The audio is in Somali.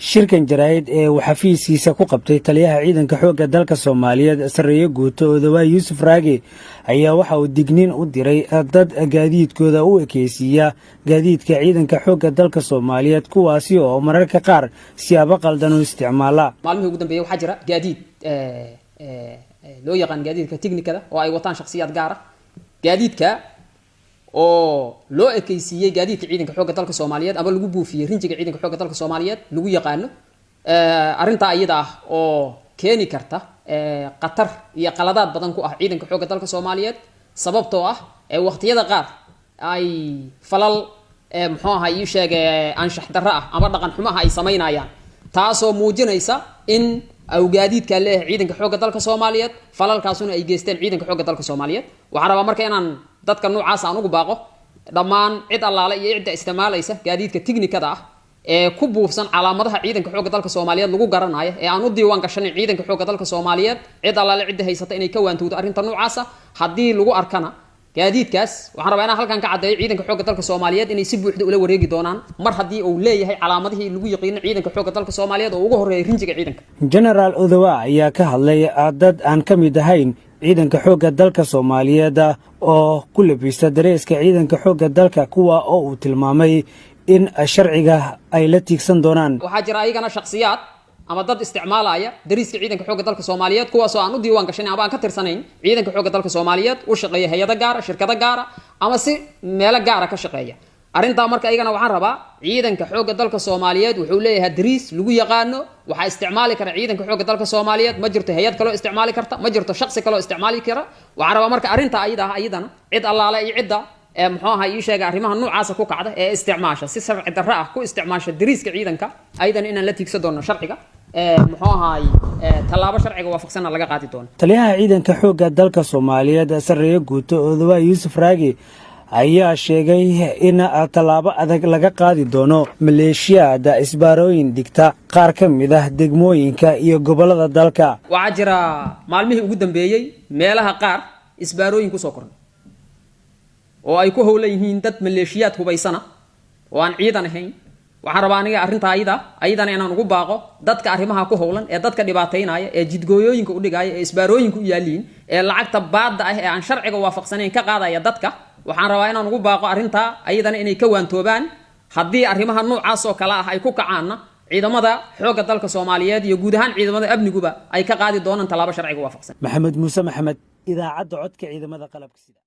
shirkan jaraa'id ee uu xafiiskiisa ku qabtay taliyaha ciidanka xoogga dalka Soomaaliyeed Sarreeye Guuto Odawa Yuusuf Raage ayaa waxa uu digniin u diray dad gaadiidkooda u ekeysiiya gaadiidka ciidanka xoogga dalka Soomaaliyeed kuwaasi oo mararka qaar siyaabo qaldan u isticmaala. maalmihii ugu dambeeyay waxaa jira gaadiid loo yaqaan gaadiidka tiknikada oo ay wataan shakhsiyaad gaar ah gaadiidka oo loo ekeysiiyay gaadiidka ciidanka xoogga dalka Soomaaliyeed ama lagu buufiyay rinjiga ciidanka xoogga dalka Soomaaliyeed lagu yaqaano arinta ayada ah oo keeni karta qatar iyo qaladaad badan ku ah ciidanka xoogga dalka Soomaaliyeed sababtoo ah waqtiyada qaar ay falal muxuu ahaa ii sheegay anshax darro ah ama dhaqan xumo ay sameynayaan taasoo muujinaysa in gaadiidka leeyahay ciidanka xoogga dalka Soomaaliyeed falalkaasuna ay geysteen ciidanka xoogga dalka Soomaaliyeed waxaan rabaa marka inaan dadka noocaas aan ugu baaqo dhammaan cid allaale iyo cid isticmaalaysa gaadiidka tiknikada ah ee ku buufsan calaamadaha ciidanka xoogga dalka Soomaaliyeed lagu garanayo ee aan u diiwaan gashanay ciidanka xoogga dalka Soomaaliyeed cid allaale cid haysata inay ka waantowdo arrinta noocaas ah hadii lagu arkana gaadiidkaas waxaan rabaa inaan halkan ka cadeeyo ciidanka xoogga dalka Soomaaliyeed inay si buuxda ula wareegi doonaan mar hadii uu leeyahay calaamadihii lagu yaqiin ciidanka xoogga dalka Soomaaliyeed oo ugu horeeyay rinjiga ciidanka. General Odawa ayaa ka hadlay dad aan ka mid ahayn ciidanka xoogga dalka Soomaaliyeed oo ku labista dareeska ciidanka xoogga dalka kuwa oo uu tilmaamay in sharciga ay la tiigsan doonaan. waxaa jira ayagana shakhsiyaad ama dad isticmaalaya dareeska ciidanka xoogga dalka Soomaaliyeed kuwaas oo aan u diiwaan gashan ama aan ka tirsanayn ciidanka xoogga dalka Soomaaliyeed u shaqeeya hay'ado gaar ah shirkado gaar ah ama si meel gaar ah ka shaqeeya arinta marka ayagana waxaan rabaa ciidanka xoogga dalka Soomaaliyeed wuxuu leeyahay darees lagu yaqaano waxa isticmaali kara ciidanka xoogga dalka Soomaaliyeed ma jirto hay'ad kale oo isticmaali karta ma jirto shakhsi kale oo isticmaali kara waxaan rabaa marka arinta ayadana cid allaale iyo cidda muxuu ahaa ii sheegay arrimaha noocaas ku kacda ee isticmaasha si sharci darro ah ku isticmaasha dareeska ciidanka aydan inaan la tiigsan doono sharciga muxuu ahaa talaabo sharciga waafaqsan laga qaadi doono. taliyaha ciidanka xoogga dalka Soomaaliyeed Sarreeye Guuto Odawa Yuusuf Raage ayaa sheegay in talaabo adag laga qaadi doono maleeshiyada isbaarooyin digta qaar ka mid ah degmooyinka iyo gobolada dalka. waxaa jira maalmihii ugu dambeeyay meelaha qaar isbaarooyin ku soo koray oo ay ku howlan yihiin dad maleeshiyaad hubaysana oo aan ciidan ahayn waxaan rabaa aniga arrinta ayadana inaan ugu baaqo dadka arrimaha ku howlan ee dadka dhibaateynaya ee jidgooyooyinka u dhigaya ee isbaarooyinka u yaaliin ee lacagta baadda ah ee aan sharciga waafaqsanayn ka qaadaya dadka waxaan rabaa inaan ugu baaqo arrinta ayadana inay ka waantoobaan haddii arrimaha noocaas oo kale ah ay ku kacaanna ciidamada xoogga dalka Soomaaliyeed iyo guud ahaan ciidamada amniguba ay ka qaadi doonaan talaabo sharciga waafaqsan. Maxamed Muuse Maxamed idaacadda codka ciidamada qalabka sida